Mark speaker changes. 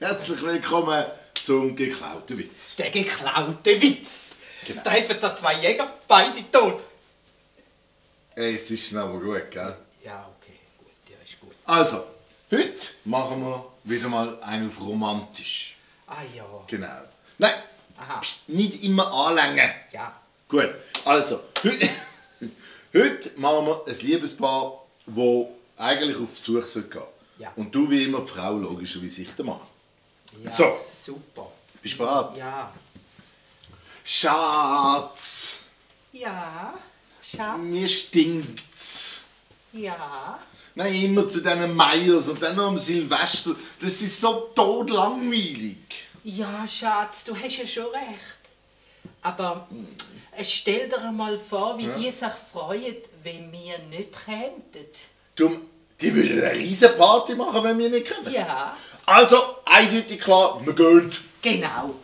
Speaker 1: Herzlich willkommen zum geklauten Witz.
Speaker 2: Der geklaute Witz.
Speaker 1: Genau.
Speaker 2: Da helfen doch zwei Jäger, beide tot.
Speaker 1: Es ist aber gut, gell?
Speaker 2: Ja, okay, gut, der ist gut.
Speaker 1: Also, heute machen wir wieder mal einen auf romantisch.
Speaker 2: Ah ja.
Speaker 1: Genau. Nein,
Speaker 2: Aha.
Speaker 1: nicht immer anlängen.
Speaker 2: Ja.
Speaker 1: Gut, also, heute machen wir ein Liebespaar, das eigentlich auf Besuch gehen sollte.
Speaker 2: Ja.
Speaker 1: Und du wie immer die Frau, logischerweise ich der Mann.
Speaker 2: Ja,
Speaker 1: So.
Speaker 2: super.
Speaker 1: Bist du bereit?
Speaker 2: Ja.
Speaker 1: Schatz,
Speaker 2: Ja, Schatz.
Speaker 1: mir stinkt's.
Speaker 2: Ja.
Speaker 1: Nein, immer zu diesen Meyers und dann noch am Silvester. Das ist so todlangweilig.
Speaker 2: Ja, Schatz, du hast ja schon recht. Aber stell dir einmal vor, wie die sich freuen, wenn wir nicht kämen.
Speaker 1: Die würden eine riesen Party machen, wenn wir nicht können.
Speaker 2: Ja,
Speaker 1: Also, eindeutig klar, wir gehen.
Speaker 2: genau.